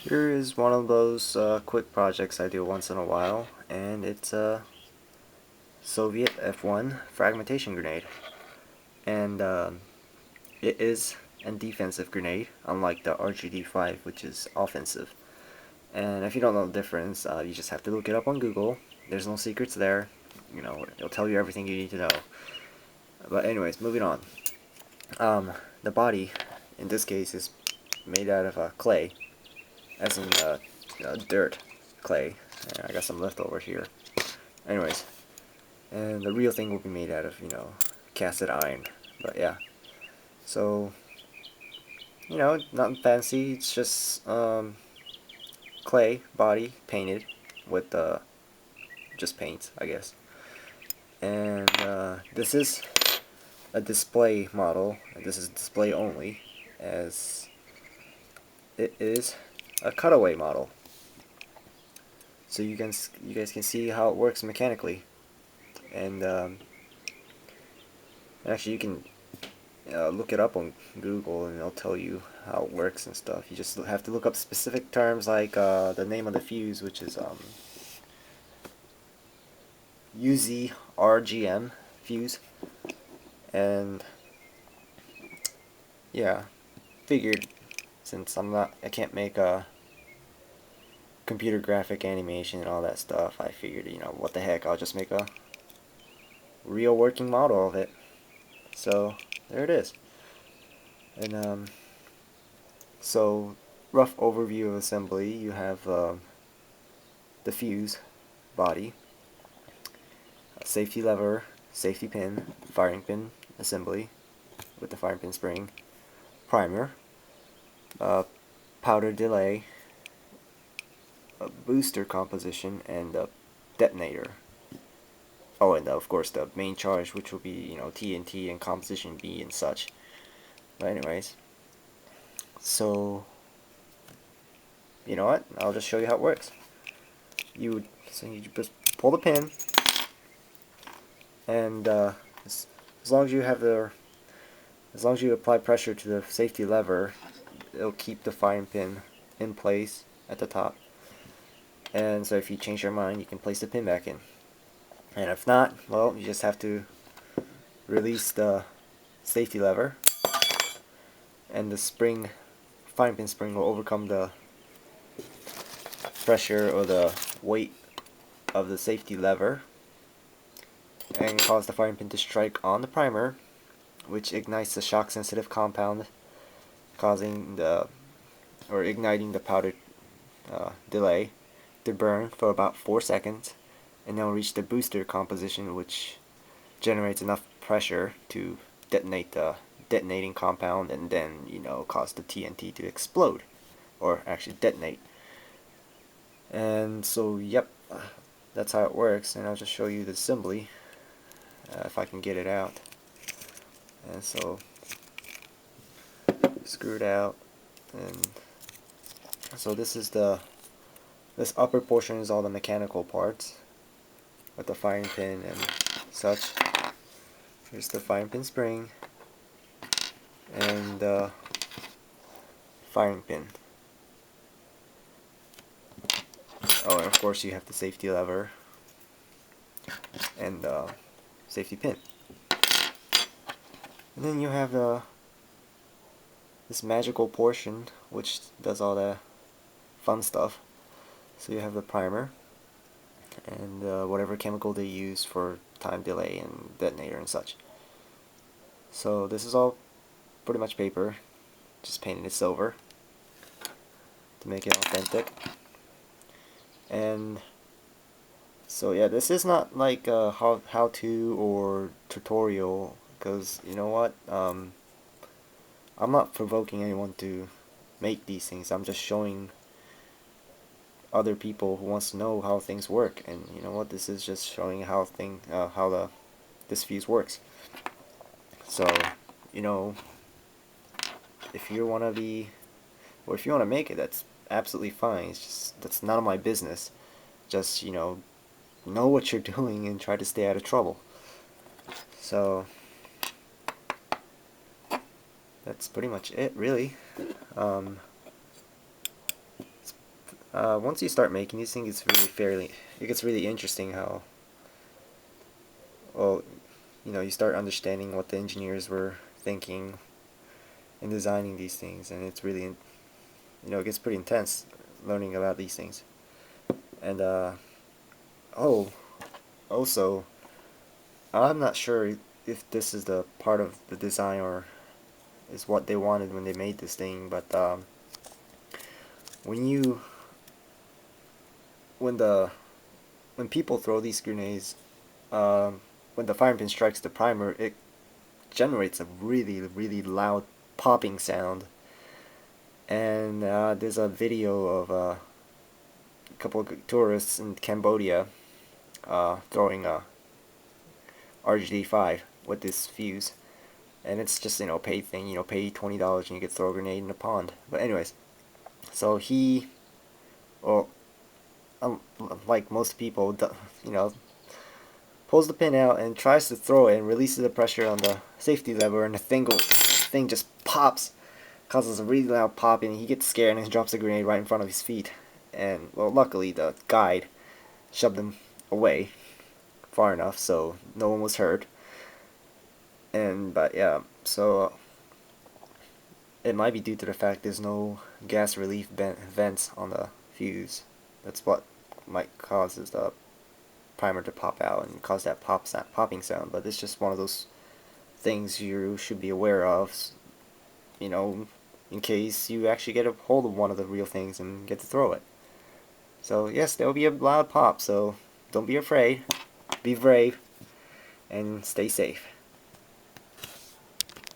Here is one of those quick projects I do once in a while, and it's a Soviet F1 fragmentation grenade. And it is a defensive grenade, unlike the RGD5, which is offensive. And if you don't know the difference, you just have to look it up on Google. There's no secrets there. You know, it'll tell you everything you need to know. But anyways, moving on. The body, in this case, is made out of clay, as in dirt clay. I got some leftovers here. Anyways, and the real thing will be made out of, casted iron. But yeah, so, nothing fancy. It's just clay body painted with just paint, I guess. And this is a display model. This is display only, as it is a cutaway model. So you guys can see how it works mechanically, and actually you can look it up on Google, and it'll tell you how it works and stuff. You just have to look up specific terms like the name of the fuse, which is UZRGM fuse, and yeah, figured since I can't make a computer graphic animation and all that stuff, I figured, what the heck, I'll just make a real working model of it. So there it is. And so rough overview of assembly: you have the fuse body, a safety lever, safety pin, firing pin assembly with the firing pin spring, primer, powder delay, a booster composition, and a detonator. Oh, and of course the main charge, which will be, TNT and composition B and such. But anyways, so you know what? I'll just show you how it works. You just pull the pin, and as long as you as long as you apply pressure to the safety lever, it'll keep the firing pin in place at the top. And so if you change your mind, you can place the pin back in. And if not, well, you just have to release the safety lever, and the firing pin spring will overcome the pressure or the weight of the safety lever and cause the firing pin to strike on the primer, which ignites the shock sensitive compound, causing igniting the powder delay to burn for about 4 seconds, and then we'll reach the booster composition, which generates enough pressure to detonate the detonating compound, and then cause the TNT to explode, or actually detonate. And so yep, that's how it works. And I'll just show you the assembly if I can get it out. And so screw it out, and so this upper portion is all the mechanical parts with the firing pin and such. Here's the firing pin spring and the firing pin. Oh, and of course you have the safety lever and the safety pin. And then you have this magical portion which does all the fun stuff. So you have the primer and whatever chemical they use for time delay and detonator and such. So this is all pretty much paper, just painted it silver to make it authentic. And so yeah, this is not like a how-to or tutorial, because you know what, I'm not provoking anyone to make these things. I'm just showing other people who wants to know how things work, and you know what, this is just showing how this fuse works. So if you want to be, or if you want to make it, that's absolutely fine. It's just, that's none of my business. Just know what you're doing and try to stay out of trouble. So that's pretty much it, really. It's Once you start making these things, it gets really interesting how, well, you start understanding what the engineers were thinking in designing these things, and it's really, it gets pretty intense learning about these things. And, oh, also, I'm not sure if this is the part of the design or is what they wanted when they made this thing, but, when you, when the, when people throw these grenades, when the firing pin strikes the primer, it generates a really, really loud popping sound. And there's a video of a couple of tourists in Cambodia throwing a RGD5 with this fuse. And it's just, pay thing, pay $20 and you get throw a grenade in a pond. But anyways, so he, well, like most people, pulls the pin out and tries to throw it and releases the pressure on the safety lever, and the thing just pops, causes a really loud pop, and he gets scared and he drops the grenade right in front of his feet. And, well, luckily the guide shoved him away far enough so no one was hurt. But yeah, so it might be due to the fact there's no gas relief vents on the fuse. That's what might cause the primer to pop out and cause that popping sound. But it's just one of those things you should be aware of, in case you actually get a hold of one of the real things and get to throw it. So yes, there will be a loud pop, so don't be afraid, be brave, and stay safe.